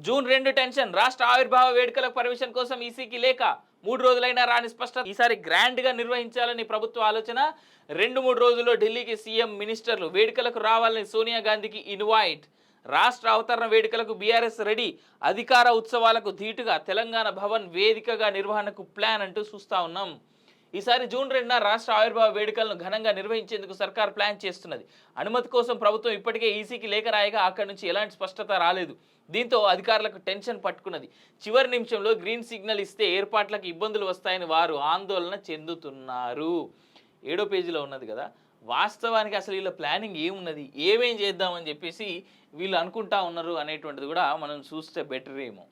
June 2 tension. రాష్ట్ర ఆవిర్భావ వేడుకలకు పర్మిషన్ కోసం ఈసీకి లేఖ. 3 రోజులైనా రాని స్పష్టత. ఈసారి గ్రాండ్గా నిర్వహించాలని ప్రభుత్వ ఆలోచన. 2-3 రోజుల్లో ఢిల్లీకి సీఎం, మినిస్టర్లు. వేడుకలకు రావాలని సోనియా గాంధీకి ఇన్వైట్. రాష్ట్ర అవతరణ వేడుకలకు బీఆర్ఎస్ రెడీ. అధికార ఉత్సవాలకు ధీటుగా తెలంగాణ భవన్ వేదికగా నిర్వహణకు ప్లాన్ అంటూ చూస్తా ఉన్నాం. ఈసారి జూన్ 2న రాష్ట్ర ఆవిర్భావ వేడుకలను ఘనంగా నిర్వహించేందుకు సర్కార్ ప్లాన్ చేస్తున్నది. అనుమతి కోసం ప్రభుత్వం ఇప్పటికే ఈసీకి లేఖ రాయగా అక్కడి నుంచి ఎలాంటి స్పష్టత రాలేదు. దీంతో అధికారులకు టెన్షన్ పట్టుకున్నది. చివరి నిమిషంలో గ్రీన్ సిగ్నల్ ఇస్తే ఏర్పాట్లకు ఇబ్బందులు వస్తాయని వారు ఆందోళన చెందుతున్నారు. 7వ పేజీలో ఉన్నది కదా. వాస్తవానికి అసలు వీళ్ళ ప్లానింగ్ ఏమున్నది, ఏమేం చేద్దామని చెప్పేసి వీళ్ళు అనుకుంటా ఉన్నారు అనేటువంటిది కూడా మనం చూస్తే బెటర్ ఏమో.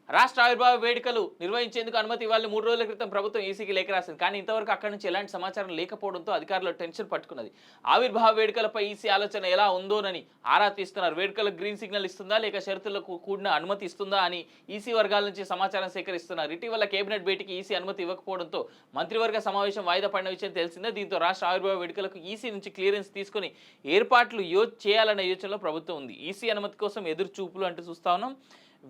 రాష్ట్ర ఆవిర్భావ వేడుకలు నిర్వహించేందుకు అనుమతి ఇవ్వాలని 3 రోజుల క్రితం ప్రభుత్వం ఈసీకి లేఖ రాసింది. కానీ ఇంతవరకు అక్కడి నుంచి ఎలాంటి సమాచారం లేకపోవడంతో అధికారులు టెన్షన్ పట్టుకున్నది. ఆవిర్భావ వేడుకలపై ఈసీ ఆలోచన ఎలా ఉందోనని ఆరా తీస్తున్నారు. వేడుకలకు గ్రీన్ సిగ్నల్ ఇస్తుందా లేక షరతులకు కూడిన అనుమతి ఇస్తుందా అని ఈసీ వర్గాల నుంచి సమాచారం సేకరిస్తున్నారు. ఇటీవల కేబినెట్ భేటీకి ఈసీ అనుమతి ఇవ్వకపోవడంతో మంత్రివర్గ సమావేశం వాయిదా పడిన విషయం తెలిసిందే. దీంతో రాష్ట్ర ఆవిర్భావ వేడుకలకు ఈసీ నుంచి క్లియరెన్స్ తీసుకుని ఏర్పాట్లు చేయాలనే యోచనలో ప్రభుత్వం ఉంది. ఈసీ అనుమతి కోసం ఎదురు చూపులు అంటూ చూస్తా ఉన్నాం.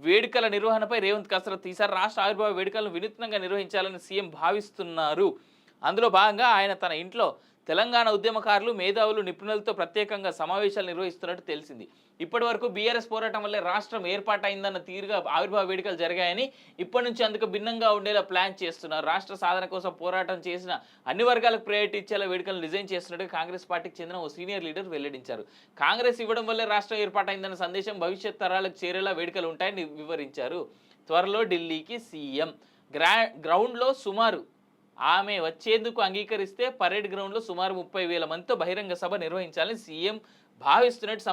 వేడుకల నిర్వహణపై రేవంత్ కసరత్తు. ఈసారి రాష్ట్ర ఆవిర్భావ వేడుకలను వినూత్నంగా నిర్వహించాలని సీఎం భావిస్తున్నారు. అందులో భాగంగా ఆయన తన ఇంట్లో తెలంగాణ ఉద్యమకారులు, మేధావులు, నిపుణులతో ప్రత్యేకంగా సమావేశాలు నిర్వహిస్తున్నట్టు తెలిసింది. ఇప్పటి వరకు బీఆర్ఎస్ పోరాటం వల్లే రాష్ట్రం ఏర్పాటైందన్న తీరుగా ఆవిర్భావ వేడుకలు జరిగాయని, ఇప్పటి నుంచి అందుకు భిన్నంగా ఉండేలా ప్లాన్ చేస్తున్నారు. రాష్ట్ర సాధన కోసం పోరాటం చేసిన అన్ని వర్గాలకు ప్రయారిటీ ఇచ్చేలా వేడుకలను డిజైన్ చేస్తున్నట్టు కాంగ్రెస్ పార్టీకి చెందిన ఓ సీనియర్ లీడర్ వెల్లడించారు. కాంగ్రెస్ ఇవ్వడం వల్లే రాష్ట్రం ఏర్పాటైందన్న సందేశం భవిష్యత్ తరాలకు చేరేలా వేడుకలు ఉంటాయని వివరించారు. త్వరలో ఢిల్లీకి సీఎం. గ్రౌండ్లో సుమారు ఆమె వచ్చేందుకు అంగీకరిస్తే పరేడ్ గ్రౌండ్లో సుమారు 30,000 మందితో బహిరంగ సభ నిర్వహించాలని సీఎం భావిస్తున్నట్టు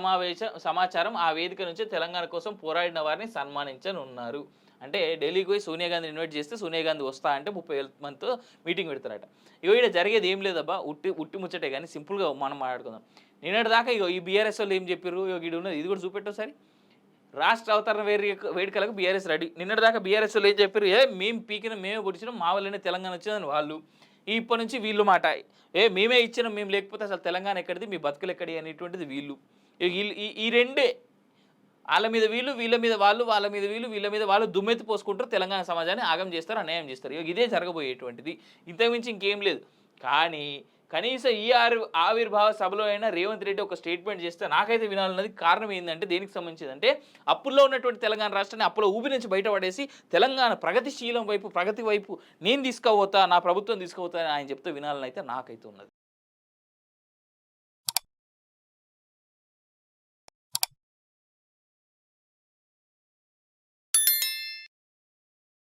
సమాచారం. ఆ వేదిక నుంచి తెలంగాణ కోసం పోరాడిన వారిని సన్మానించనున్నారు. అంటే ఢిల్లీకి పోయి సోనియా గాంధీని ఇన్వైట్ చేస్తే సోనియా గాంధీ వస్తా అంటే 30,000 మందితో మీటింగ్ పెడతారట. ఇగో ఇక్కడ జరిగేది ఏం లేదబ్బా, ఉట్టి ముచ్చటే. కానీ సింపుల్గా మనం మాట్లాడుకుందాం. నిన్నటి దాకా ఇగో ఈ బీఆర్ఎస్ వాళ్ళు ఏం చెప్పారు, ఇది ఉన్నది, ఇది కూడా చూపెట్టు సరే. రాష్ట్ర అవతరణ వేడుకలకు బీఆర్ఎస్ రెడీ. నిన్నటిదాకా బీఆర్ఎస్ వాళ్ళు ఏం చెప్పారు, మేము పీకిన మేమే పొడిచినాం, మా వల్లనే తెలంగాణ వచ్చిందని వాళ్ళు. ఇప్పటి నుంచి వీళ్ళు మాట, మేమే ఇచ్చినాం, మేము లేకపోతే అసలు తెలంగాణ ఎక్కడిది, మీ బతుకులు ఎక్కడి అనేటువంటిది వీళ్ళు. ఈ రెండే, వాళ్ళ మీద వీళ్ళు, వీళ్ళ మీద వాళ్ళు, వాళ్ళ మీద వీళ్ళు, వీళ్ళ మీద వాళ్ళు దుమ్మెత్తి పోసుకుంటారు. తెలంగాణ సమాజాన్ని ఆగం చేస్తారు, అన్యాయం చేస్తారు. ఇదే జరగబోయేటువంటిది, ఇంతకుమించి ఇంకేం లేదు. కానీ కనీసం ఈ ఆవిర్భావ సభలో అయినా రేవంత్ రెడ్డి ఒక స్టేట్మెంట్ చేస్తే నాకైతే వినాలన్నది. కారణం ఏంటంటే దేనికి సంబంధించిందంటే, అప్పుల్లో ఉన్నటువంటి తెలంగాణ రాష్ట్రాన్ని అప్పులో ఊబి నుంచి బయటపడేసి తెలంగాణ ప్రగతిశీలం వైపు, ప్రగతి వైపు నేను తీసుకుపోతా, నా ప్రభుత్వం తీసుకుపోతా అని ఆయన చెప్తే వినాలని అయితే నాకైతే ఉన్నది.